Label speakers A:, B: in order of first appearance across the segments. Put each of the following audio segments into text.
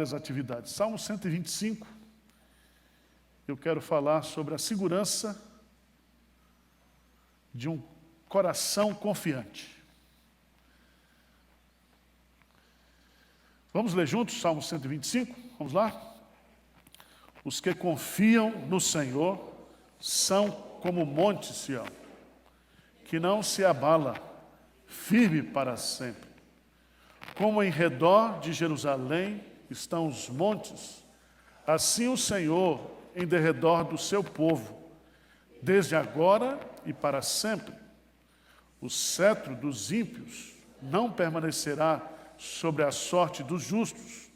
A: várias atividades. Salmo 125, eu quero falar sobre a segurança de um coração confiante. Vamos ler juntos Salmo 125? Vamos lá? Os que confiam no Senhor são como o monte Sião, que não se abala, firme para sempre. Como em redor de Jerusalém estão os montes, assim o Senhor em derredor do seu povo, desde agora e para sempre. O cetro dos ímpios não permanecerá sobre a sorte dos justos,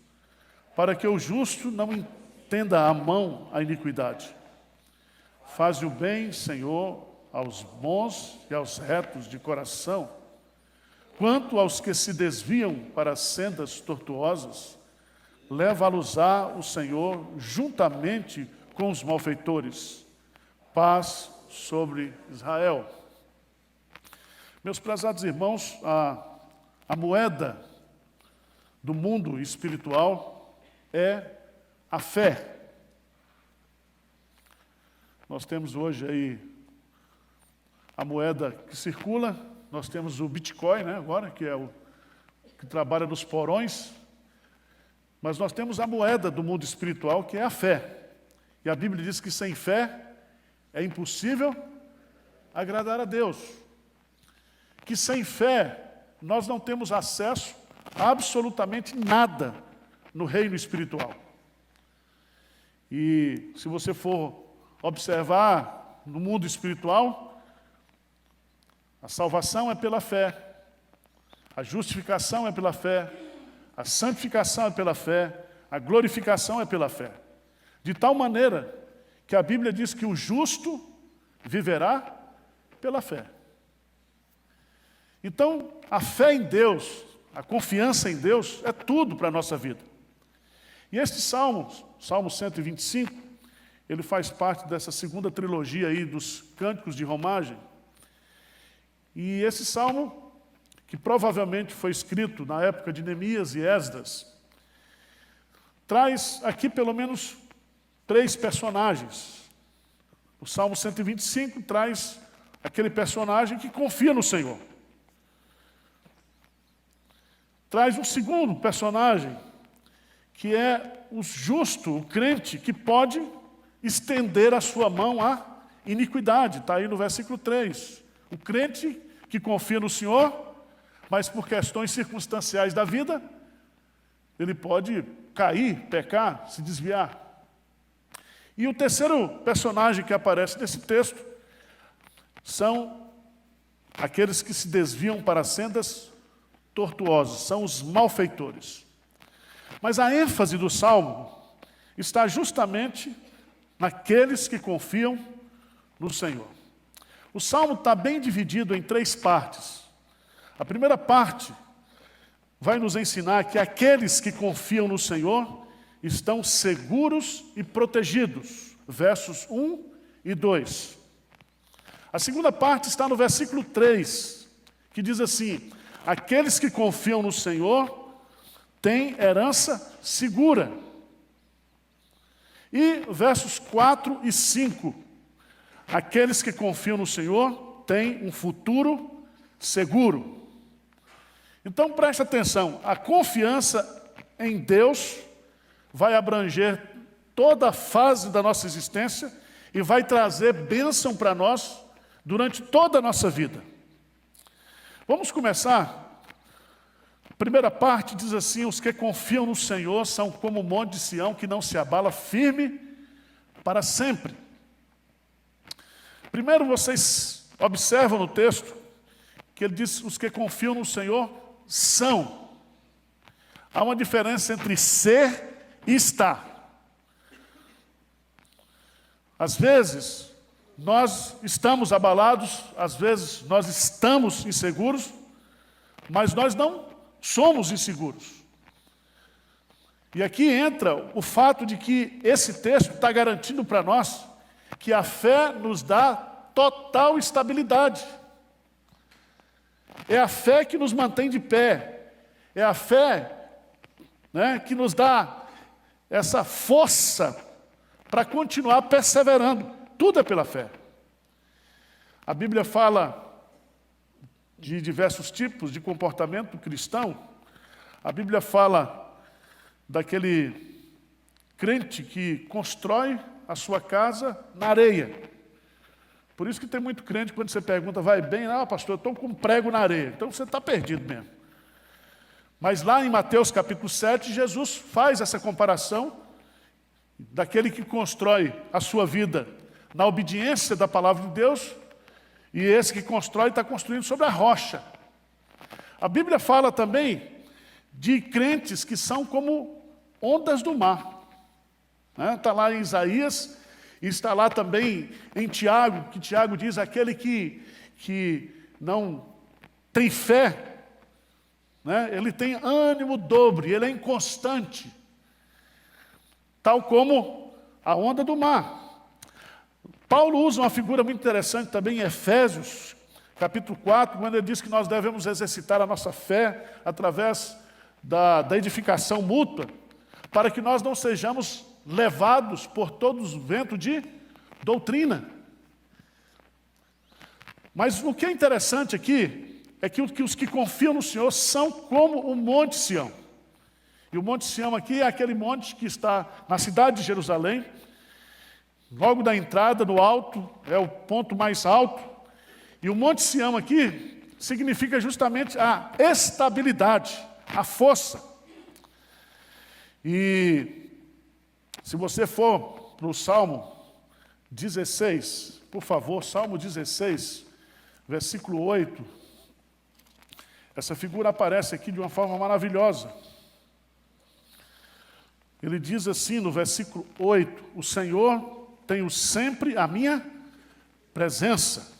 A: para que o justo não entenda a mão a iniquidade. Faze o bem, Senhor, aos bons e aos retos de coração. Quanto aos que se desviam para sendas tortuosas, leva-los-á o Senhor juntamente com os malfeitores. Paz sobre Israel. Meus prezados irmãos, a moeda do mundo espiritual é a fé. Nós temos hoje aí a moeda que circula, nós temos o Bitcoin, né, agora, que é o que trabalha nos porões, mas nós temos a moeda do mundo espiritual, que é a fé. E a Bíblia diz que sem fé é impossível agradar a Deus. Que sem fé nós não temos acesso a absolutamente nada no reino espiritual. E se você for observar no mundo espiritual, a salvação é pela fé, a justificação é pela fé, a santificação é pela fé, a glorificação é pela fé. De tal maneira que a Bíblia diz que o justo viverá pela fé. Então, a fé em Deus, a confiança em Deus, é tudo para a nossa vida. E este Salmo 125, ele faz parte dessa segunda trilogia aí dos cânticos de romagem. E esse salmo, que provavelmente foi escrito na época de Neemias e Esdras, traz aqui pelo menos 3 personagens. O Salmo 125 traz aquele personagem que confia no Senhor. Traz um segundo personagem, que é o justo, o crente, que pode estender a sua mão à iniquidade. Está aí no versículo 3. O crente que confia no Senhor, mas por questões circunstanciais da vida, ele pode cair, pecar, se desviar. E o terceiro personagem que aparece nesse texto são aqueles que se desviam para sendas tortuosas, são os malfeitores. Mas a ênfase do Salmo está justamente naqueles que confiam no Senhor. O Salmo está bem dividido em 3 partes. A primeira parte vai nos ensinar que aqueles que confiam no Senhor estão seguros e protegidos. Versos 1 e 2. A segunda parte está no versículo 3, que diz assim: aqueles que confiam no Senhor têm herança segura. E versos 4 e 5. Aqueles que confiam no Senhor têm um futuro seguro. Então preste atenção, a confiança em Deus vai abranger toda a fase da nossa existência e vai trazer bênção para nós durante toda a nossa vida. Vamos começar. A primeira parte diz assim: os que confiam no Senhor são como o monte de Sião, que não se abala, firme para sempre. Primeiro vocês observam no texto que ele diz: os que confiam no Senhor são. Há uma diferença entre ser e estar. Às vezes nós estamos abalados, às vezes nós estamos inseguros, mas nós não somos inseguros. E aqui entra o fato de que esse texto está garantindo para nós que a fé nos dá total estabilidade. É a fé que nos mantém de pé. É a fé, né, que nos dá essa força para continuar perseverando. Tudo é pela fé. A Bíblia fala de diversos tipos de comportamento cristão. A Bíblia fala daquele crente que constrói a sua casa na areia. Por isso que tem muito crente, quando você pergunta, vai bem? Ah, pastor, eu estou com um prego na areia. Então você está perdido mesmo. Mas lá em Mateus capítulo 7, Jesus faz essa comparação daquele que constrói a sua vida na obediência da palavra de Deus, e esse que constrói está construindo sobre a rocha. A Bíblia fala também de crentes que são como ondas do mar. Está lá em Isaías, e está lá também em Tiago, que Tiago diz, aquele que não tem fé, ele tem ânimo dobre, ele é inconstante, tal como a onda do mar. Paulo usa uma figura muito interessante também em Efésios, capítulo 4, quando ele diz que nós devemos exercitar a nossa fé através da edificação mútua, para que nós não sejamos levados por todos os ventos de doutrina. Mas o que é interessante aqui é que os que confiam no Senhor são como o Monte Sião. E o Monte Sião aqui é aquele monte que está na cidade de Jerusalém, logo da entrada, no alto, é o ponto mais alto. E o Monte Sião aqui significa justamente a estabilidade, a força. E se você for para o Salmo 16, por favor, Salmo 16, versículo 8, essa figura aparece aqui de uma forma maravilhosa. Ele diz assim no versículo 8, o Senhor tenho sempre a minha presença,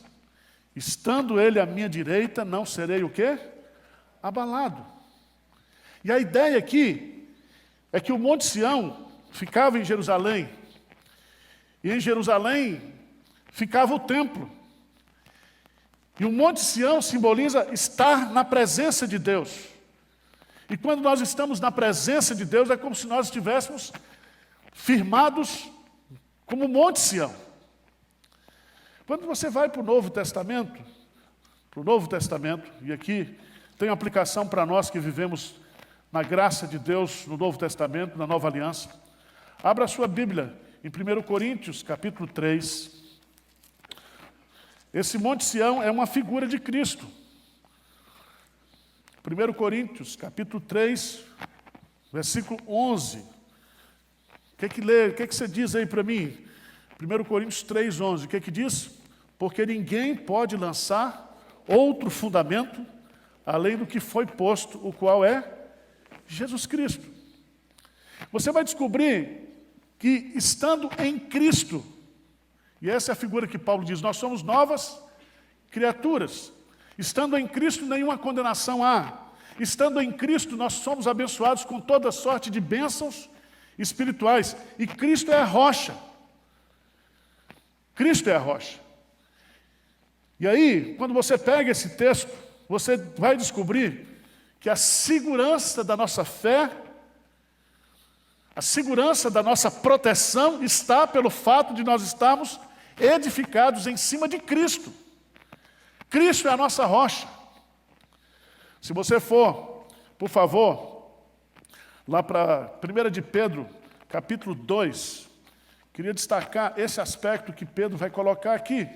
A: estando Ele à minha direita, não serei o quê? Abalado. E a ideia aqui é que o Monte Sião ficava em Jerusalém, e em Jerusalém ficava o templo. E o Monte Sião simboliza estar na presença de Deus. E quando nós estamos na presença de Deus, é como se nós estivéssemos firmados como o Monte Sião. Quando você vai para o Novo Testamento, e aqui tem aplicação para nós que vivemos na graça de Deus no Novo Testamento, na Nova Aliança. Abra a sua Bíblia em 1 Coríntios, capítulo 3. Esse Monte Sião é uma figura de Cristo. 1 Coríntios, capítulo 3, versículo 11. O que você diz aí para mim? 1 Coríntios 3, 11. O que diz? Porque ninguém pode lançar outro fundamento além do que foi posto, o qual é Jesus Cristo. Você vai descobrir que estando em Cristo, e essa é a figura que Paulo diz, nós somos novas criaturas. Estando em Cristo, nenhuma condenação há. Estando em Cristo, nós somos abençoados com toda sorte de bênçãos espirituais. E Cristo é a rocha. Cristo é a rocha. E aí, quando você pega esse texto, você vai descobrir que a segurança da nossa fé, a segurança da nossa proteção está pelo fato de nós estarmos edificados em cima de Cristo. Cristo é a nossa rocha. Se você for, por favor, lá para 1 de Pedro, capítulo 2, queria destacar esse aspecto que Pedro vai colocar aqui.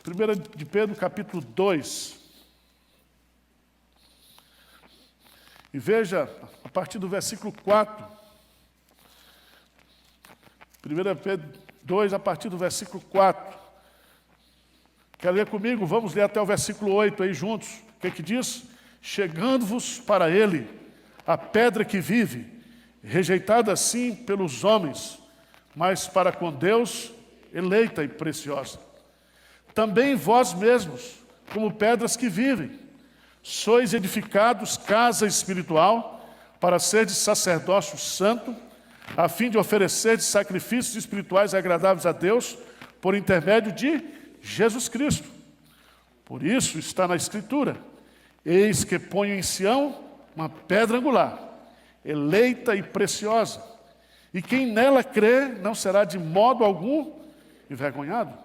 A: 1 de Pedro, capítulo 2. E veja, a partir do versículo 4. 1 Pedro 2, a partir do versículo 4. Quer ler comigo? Vamos ler até o versículo 8 aí juntos. O que diz? Chegando-vos para ele, a pedra que vive, rejeitada sim pelos homens, mas para com Deus, eleita e preciosa. Também vós mesmos, como pedras que vivem, sois edificados casa espiritual, para serdes sacerdócio santo, a fim de oferecerdes sacrifícios espirituais agradáveis a Deus, por intermédio de Jesus Cristo. Por isso está na Escritura, eis que ponho em Sião uma pedra angular, eleita e preciosa, E quem nela crê não será de modo algum envergonhado.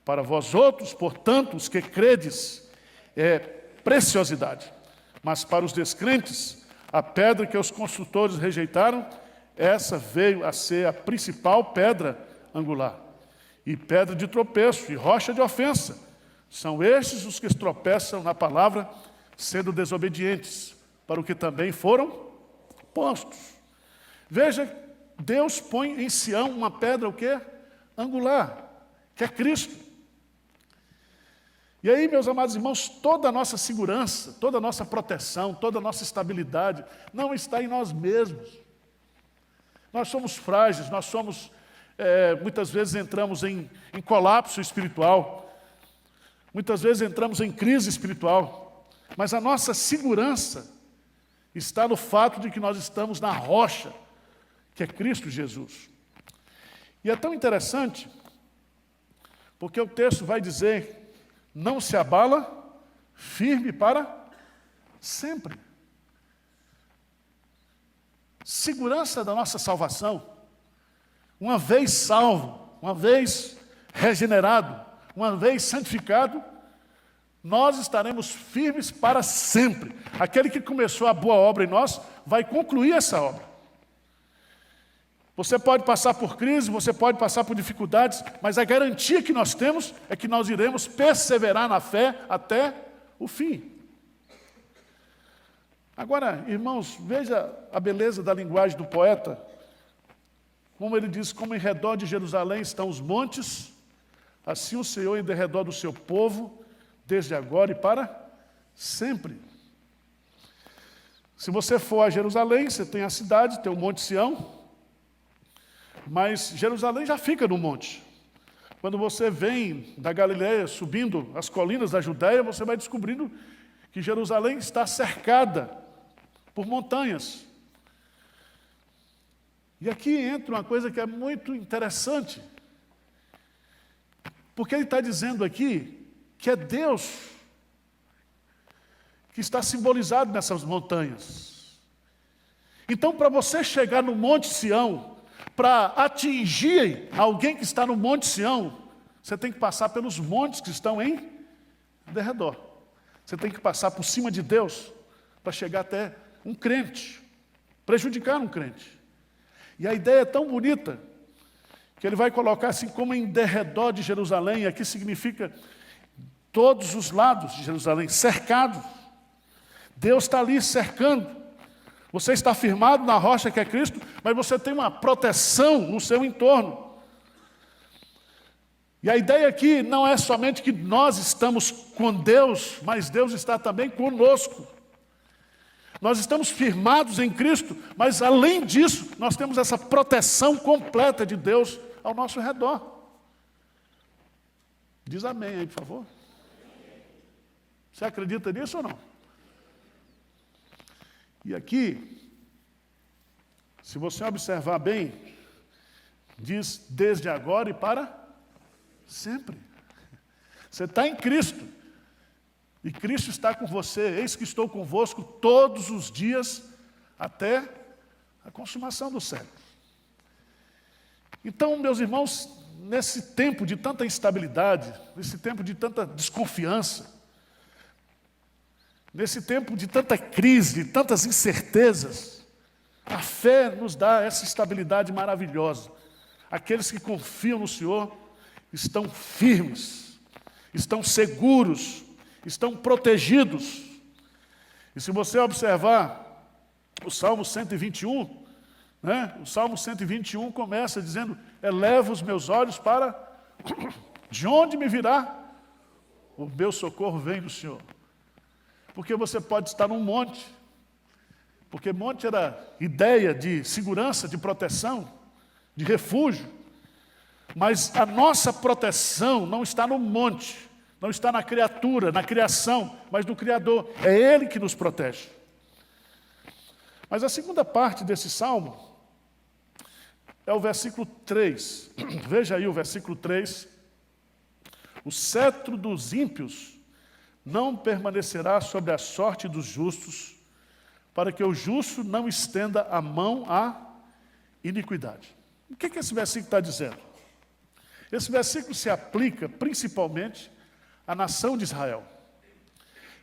A: Para vós outros, portanto, os que credes, é preciosidade. Mas para os descrentes, a pedra que os construtores rejeitaram, essa veio a ser a principal pedra angular. E pedra de tropeço, e rocha de ofensa. São estes os que tropeçam na palavra, sendo desobedientes, para o que também foram postos. Veja, Deus põe em Sião uma pedra o quê? Angular, que é Cristo. E aí, meus amados irmãos, toda a nossa segurança, toda a nossa proteção, toda a nossa estabilidade não está em nós mesmos. Nós somos frágeis, nós somos, muitas vezes entramos em colapso espiritual, muitas vezes entramos em crise espiritual, mas a nossa segurança está no fato de que nós estamos na rocha, que é Cristo Jesus. E é tão interessante, porque o texto vai dizer: não se abala, firme para sempre. Segurança da nossa salvação. Uma vez salvo, uma vez regenerado, uma vez santificado, nós estaremos firmes para sempre. Aquele que começou a boa obra em nós vai concluir essa obra. Você pode passar por crise, você pode passar por dificuldades, mas a garantia que nós temos é que nós iremos perseverar na fé até o fim. Agora, irmãos, veja a beleza da linguagem do poeta. Como ele diz: como em redor de Jerusalém estão os montes, assim o Senhor em derredor do seu povo, desde agora e para sempre. Se você for a Jerusalém, você tem a cidade, tem o Monte Sião, mas Jerusalém já fica no monte. Quando você vem da Galileia, subindo as colinas da Judéia, você vai descobrindo que Jerusalém está cercada por montanhas. E aqui entra uma coisa que é muito interessante, porque ele está dizendo aqui que é Deus que está simbolizado nessas montanhas. Então, para você chegar no Monte Sião, para atingir alguém que está no Monte Sião, você tem que passar pelos montes que estão em derredor. Você tem que passar por cima de Deus para chegar até um crente, prejudicar um crente. E a ideia é tão bonita que ele vai colocar assim como em derredor de Jerusalém. Aqui significa todos os lados de Jerusalém, cercado. Deus está ali cercando. Você está firmado na rocha que é Cristo, mas você tem uma proteção no seu entorno. E a ideia aqui não é somente que nós estamos com Deus, mas Deus está também conosco. Nós estamos firmados em Cristo, mas além disso, nós temos essa proteção completa de Deus ao nosso redor. Diz amém aí, por favor. Você acredita nisso ou não? E aqui, se você observar bem, diz desde agora e para sempre. Você está em Cristo, e Cristo está com você. Eis que estou convosco todos os dias, até a consumação do século. Então, meus irmãos, nesse tempo de tanta instabilidade, nesse tempo de tanta desconfiança, nesse tempo de tanta crise, de tantas incertezas, a fé nos dá essa estabilidade maravilhosa. Aqueles que confiam no Senhor estão firmes, estão seguros, estão protegidos. E se você observar o Salmo 121, o Salmo 121 começa dizendo: eleva os meus olhos para de onde me virá? O meu socorro vem do Senhor. Porque você pode estar num monte, porque monte era ideia de segurança, de proteção, de refúgio, mas a nossa proteção não está no monte, não está na criatura, na criação, mas no Criador. É Ele que nos protege. Mas a segunda parte desse salmo é o versículo 3. Veja aí o versículo 3. O cetro dos ímpios não permanecerá sobre a sorte dos justos, para que o justo não estenda a mão à iniquidade. O que esse versículo está dizendo? Esse versículo se aplica principalmente à nação de Israel.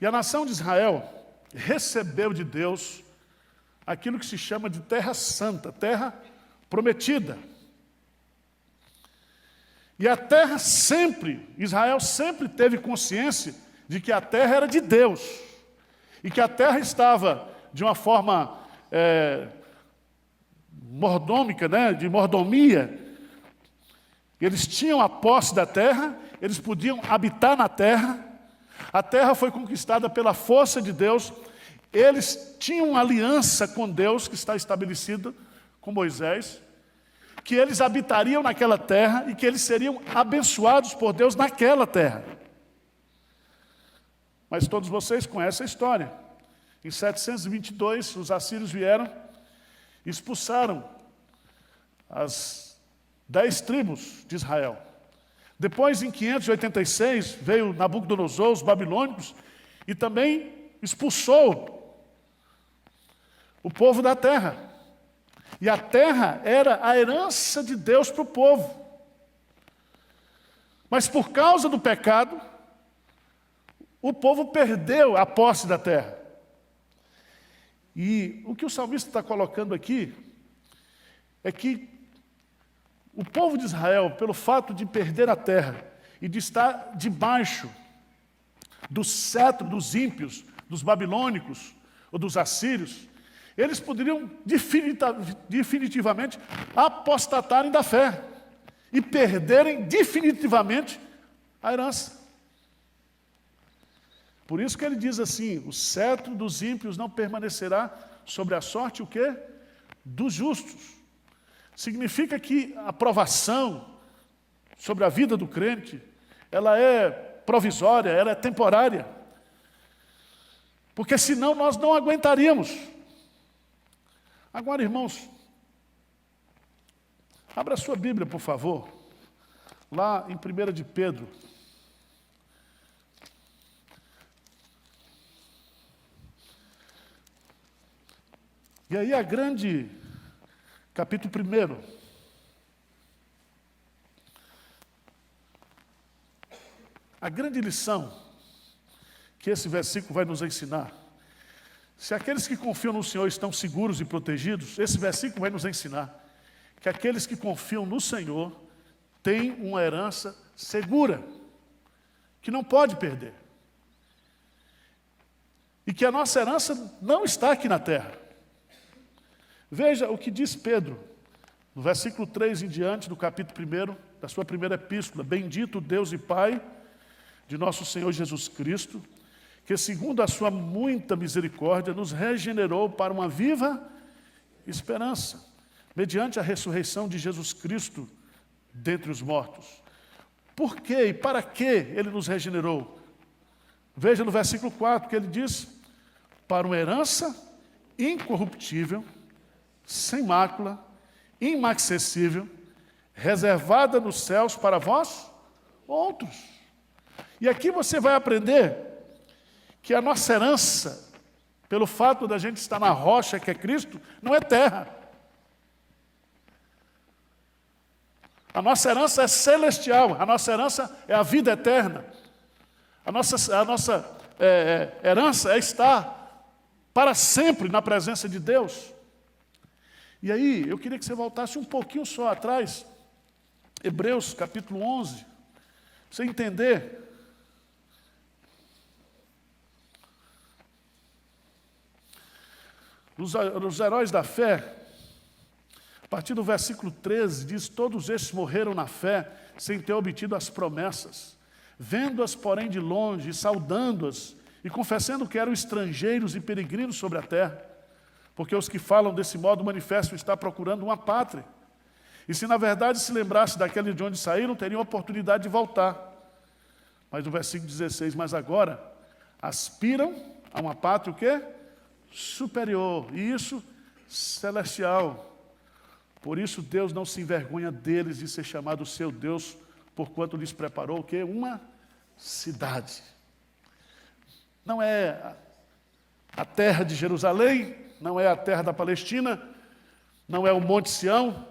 A: E a nação de Israel recebeu de Deus aquilo que se chama de terra santa, terra prometida. E a terra Israel sempre teve consciência de que a terra era de Deus. E que a terra estava de uma forma mordômica, né, de mordomia. Eles tinham a posse da terra, eles podiam habitar na terra. A terra foi conquistada pela força de Deus. Eles tinham uma aliança com Deus que está estabelecida com Moisés, que eles habitariam naquela terra e que eles seriam abençoados por Deus naquela terra. Mas todos vocês conhecem a história. Em 722, os assírios vieram e expulsaram as 10 tribos de Israel. Depois, em 586, veio Nabucodonosor, os babilônicos, e também expulsou o povo da terra. E a terra era a herança de Deus para o povo. Mas por causa do pecado, o povo perdeu a posse da terra. E o que o salmista está colocando aqui é que o povo de Israel, pelo fato de perder a terra e de estar debaixo do cetro dos ímpios, dos babilônicos ou dos assírios, eles poderiam definitivamente apostatarem da fé e perderem definitivamente a herança. Por isso que ele diz assim: o cetro dos ímpios não permanecerá sobre a sorte o quê? Dos justos. Significa que a provação sobre a vida do crente, ela é provisória, ela é temporária. Porque senão nós não aguentaríamos. Agora, irmãos, abra a sua Bíblia, por favor, lá em 1 de Pedro. E aí capítulo 1. A grande lição que esse versículo vai nos ensinar. Se aqueles que confiam no Senhor estão seguros e protegidos, esse versículo vai nos ensinar que aqueles que confiam no Senhor têm uma herança segura, que não pode perder. E que a nossa herança não está aqui na terra. Veja o que diz Pedro, no versículo 3 em diante, do capítulo 1, da sua primeira epístola. Bendito Deus e Pai de nosso Senhor Jesus Cristo, que segundo a sua muita misericórdia nos regenerou para uma viva esperança, mediante a ressurreição de Jesus Cristo dentre os mortos. Por quê e para que Ele nos regenerou? Veja no versículo 4 que ele diz: para uma herança incorruptível, sem mácula, inacessível, reservada nos céus para vós outros. E aqui você vai aprender que a nossa herança, pelo fato da gente estar na rocha que é Cristo, não é terra. A nossa herança é celestial, a nossa herança é a vida eterna. A nossa herança é estar para sempre na presença de Deus. E aí, eu queria que você voltasse um pouquinho só atrás, Hebreus capítulo 11, para você entender. Os heróis da fé, a partir do versículo 13, diz: todos estes morreram na fé, sem ter obtido as promessas, vendo-as, porém, de longe, saudando-as, e confessando que eram estrangeiros e peregrinos sobre a terra, porque os que falam desse modo manifestam estar procurando uma pátria. E se na verdade se lembrasse daquele de onde saíram, teriam a oportunidade de voltar. Mas no versículo 16, mas agora aspiram a uma pátria o quê? Superior, e isso celestial. Por isso Deus não se envergonha deles de ser chamado seu Deus, porquanto lhes preparou o quê? Uma cidade. Não é a terra de Jerusalém, não é a terra da Palestina, não é o Monte Sião,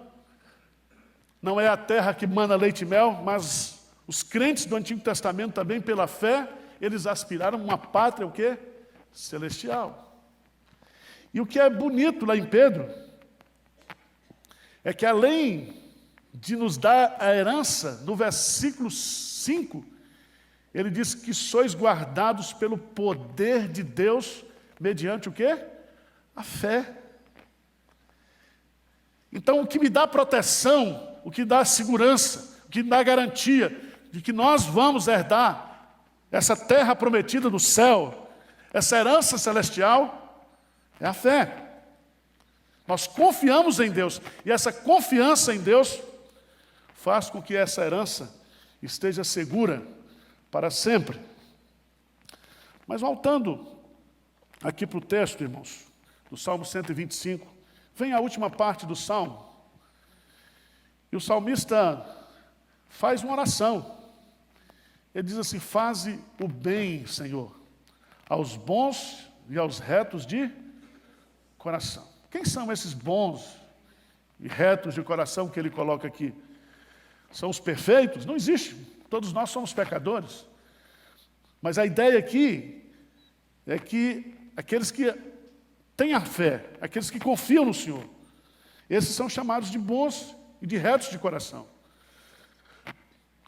A: não é a terra que mana leite e mel, mas os crentes do Antigo Testamento também, pela fé, eles aspiraram a uma pátria, o quê? Celestial. E o que é bonito lá em Pedro, é que além de nos dar a herança, no versículo 5, ele diz que sois guardados pelo poder de Deus, mediante o quê? A fé. Então, o que me dá proteção, o que dá segurança, o que dá garantia de que nós vamos herdar essa terra prometida do céu, essa herança celestial, é a fé. Nós confiamos em Deus, e essa confiança em Deus faz com que essa herança esteja segura para sempre. Mas voltando aqui para o texto, irmãos, do Salmo 125, vem a última parte do Salmo, e o salmista faz uma oração. Ele diz assim: faze o bem, Senhor, aos bons e aos retos de coração. Quem são esses bons e retos de coração que ele coloca aqui? São os perfeitos? Não existe. Todos nós somos pecadores. Mas a ideia aqui é que aqueles que têm a fé, aqueles que confiam no Senhor, esses são chamados de bons e de retos de coração.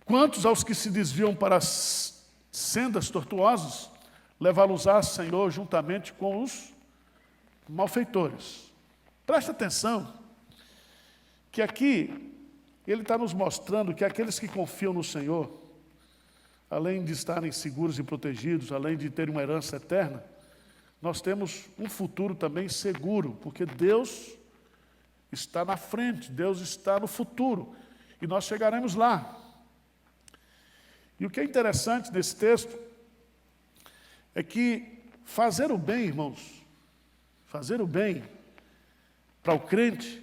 A: Quantos aos que se desviam para as sendas tortuosas, levá-los-á, Senhor, juntamente com os malfeitores. Presta atenção, que aqui ele está nos mostrando que aqueles que confiam no Senhor, além de estarem seguros e protegidos, além de terem uma herança eterna, nós temos um futuro também seguro, porque Deus está na frente, Deus está no futuro, e nós chegaremos lá. E o que é interessante nesse texto é que fazer o bem, irmãos, fazer o bem para o crente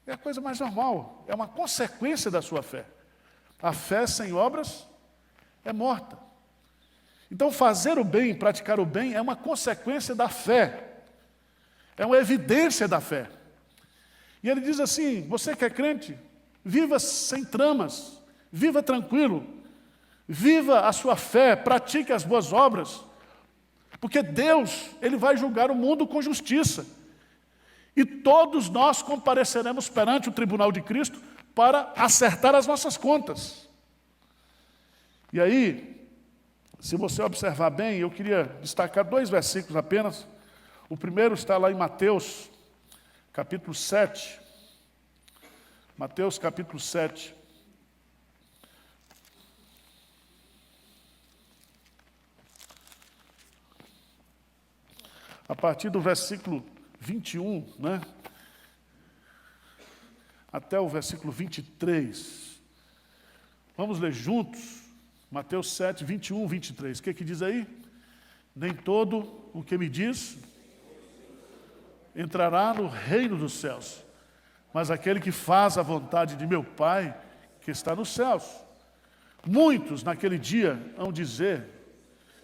A: é a coisa mais normal, é uma consequência da sua fé. A fé sem obras é morta. Então, fazer o bem, praticar o bem, é uma consequência da fé, é uma evidência da fé. E ele diz assim: você que é crente, viva sem tramas, viva tranquilo, viva a sua fé, pratique as boas obras, porque Deus, Ele vai julgar o mundo com justiça. E todos nós compareceremos perante o tribunal de Cristo para acertar as nossas contas. E aí, se você observar bem, eu queria destacar 2 versículos apenas. O primeiro está lá em Mateus, capítulo 7. Mateus, capítulo 7. A partir do versículo 21, né? Até o versículo 23. Vamos ler juntos, Mateus 7, 21, 23. O que diz aí? Nem todo o que me diz entrará no reino dos céus, mas aquele que faz a vontade de meu Pai, que está nos céus. Muitos naquele dia hão dizer: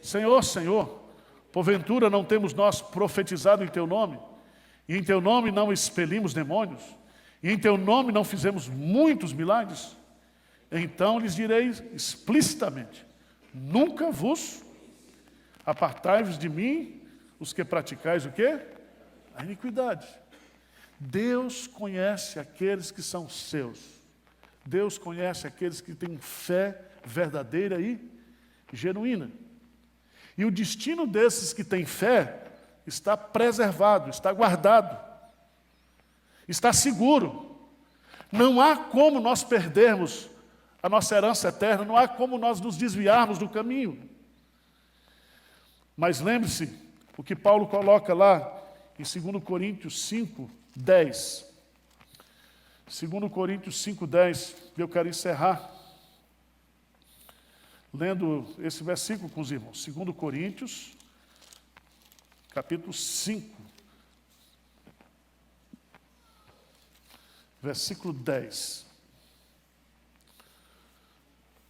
A: Senhor, Senhor, porventura não temos nós profetizado em Teu nome? E em Teu nome não expelimos demônios? E em Teu nome não fizemos muitos milagres? Então lhes direi explicitamente: nunca vos apartai-vos de mim, os que praticais o quê? A iniquidade. Deus conhece aqueles que são seus. Deus conhece aqueles que têm fé verdadeira e genuína. E o destino desses que têm fé está preservado, está guardado, está seguro. Não há como nós perdermos a nossa herança eterna, não há como nós nos desviarmos do caminho. Mas lembre-se o que Paulo coloca lá em 2 Coríntios 5, 10. 2 Coríntios 5, 10, eu quero encerrar lendo esse versículo com os irmãos. 2 Coríntios, capítulo 5, versículo 10.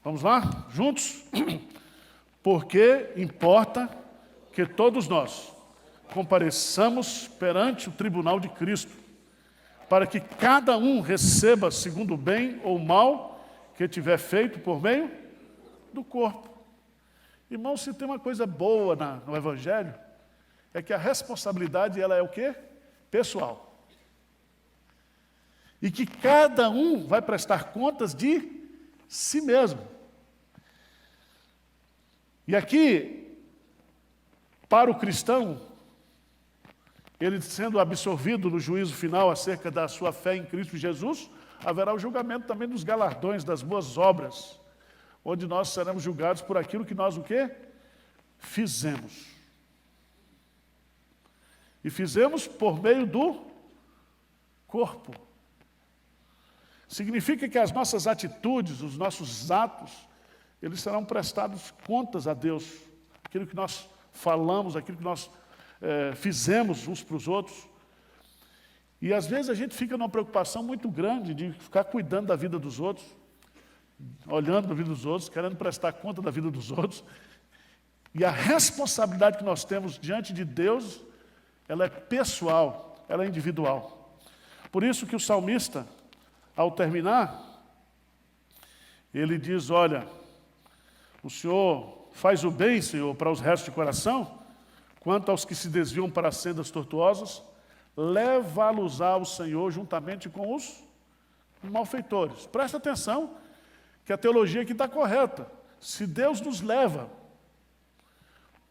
A: Vamos lá? Juntos? Porque importa que todos nós compareçamos perante o tribunal de Cristo, para que cada um receba segundo o bem ou o mal que tiver feito por meio do corpo. Irmão, se tem uma coisa boa no Evangelho, é que a responsabilidade, ela é o quê? Pessoal. E que cada um vai prestar contas de si mesmo. E aqui, para o cristão, ele sendo absorvido no juízo final acerca da sua fé em Cristo Jesus, haverá o julgamento também dos galardões, das boas obras, onde nós seremos julgados por aquilo que nós o quê? Fizemos. E fizemos por meio do corpo. Significa que as nossas atitudes, os nossos atos, eles serão prestados contas a Deus. Aquilo que nós falamos, aquilo que nós fizemos uns para os outros. E às vezes a gente fica numa preocupação muito grande de ficar cuidando da vida dos outros, olhando para a vida dos outros, querendo prestar conta da vida dos outros. E a responsabilidade que nós temos diante de Deus, ela é pessoal, ela é individual. Por isso que o salmista, ao terminar, ele diz, olha, o Senhor faz o bem, Senhor, para os restos de coração, quanto aos que se desviam para as sendas tortuosas, leva-los ao Senhor juntamente com os malfeitores. Presta atenção que a teologia aqui está correta. Se Deus nos leva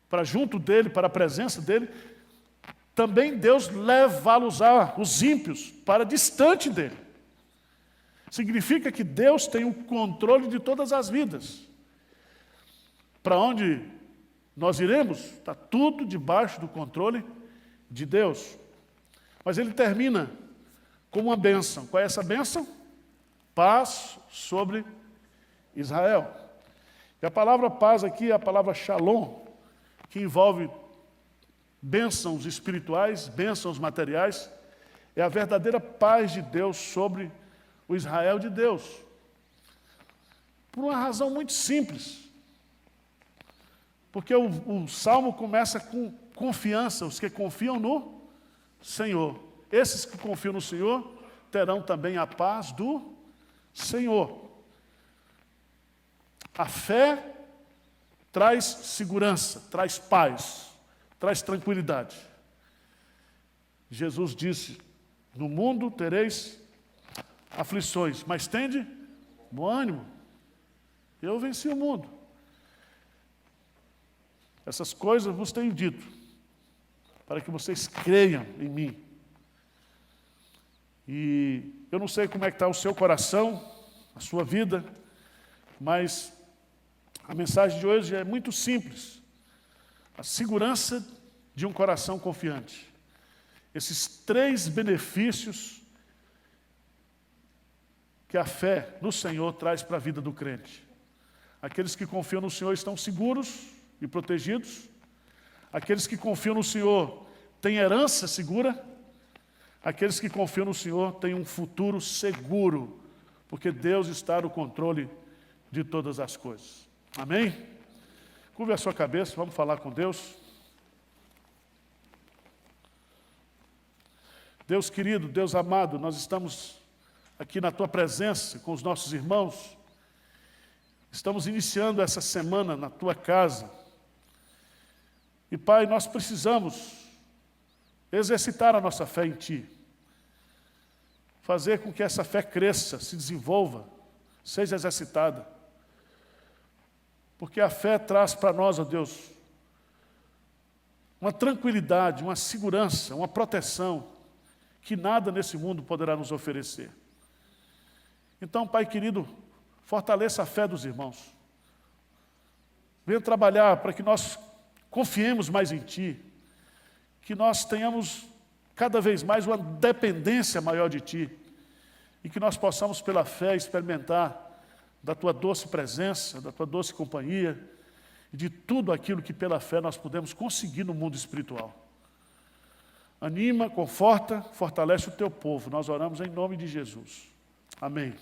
A: para junto dele, para a presença dele, também Deus leva-los os ímpios para distante dele. Significa que Deus tem o controle de todas as vidas. Para onde nós iremos, está tudo debaixo do controle de Deus. Mas ele termina com uma bênção. Qual é essa bênção? Paz sobre Israel. E a palavra paz aqui é a palavra shalom, que envolve bênçãos espirituais, bênçãos materiais. É a verdadeira paz de Deus sobre o Israel de Deus. Por uma razão muito simples. Porque o Salmo começa com confiança, os que confiam no Senhor. Esses que confiam no Senhor terão também a paz do Senhor. A fé traz segurança, traz paz, traz tranquilidade. Jesus disse, no mundo tereis aflições, mas tende bom ânimo. Eu venci o mundo. Essas coisas vos tenho dito, para que vocês creiam em mim. E eu não sei como é que está o seu coração, a sua vida, mas a mensagem de hoje é muito simples. A segurança de um coração confiante. Esses 3 benefícios que a fé no Senhor traz para a vida do crente. Aqueles que confiam no Senhor estão seguros e protegidos. Aqueles que confiam no Senhor têm herança segura. Aqueles que confiam no Senhor têm um futuro seguro, porque Deus está no controle de todas as coisas. Amém? Curve a sua cabeça, vamos falar com Deus. Deus querido, Deus amado, nós estamos aqui na Tua presença com os nossos irmãos. Estamos iniciando essa semana na Tua casa. E Pai, nós precisamos exercitar a nossa fé em Ti. Fazer com que essa fé cresça, se desenvolva, seja exercitada. Porque a fé traz para nós, ó Deus, uma tranquilidade, uma segurança, uma proteção, que nada nesse mundo poderá nos oferecer. Então, Pai querido, fortaleça a fé dos irmãos. Venha trabalhar para que nós confiemos mais em Ti, que nós tenhamos cada vez mais uma dependência maior de Ti, e que nós possamos, pela fé, experimentar da Tua doce presença, da Tua doce companhia, e de tudo aquilo que pela fé nós podemos conseguir no mundo espiritual. Anima, conforta, fortalece o Teu povo. Nós oramos em nome de Jesus. Amém.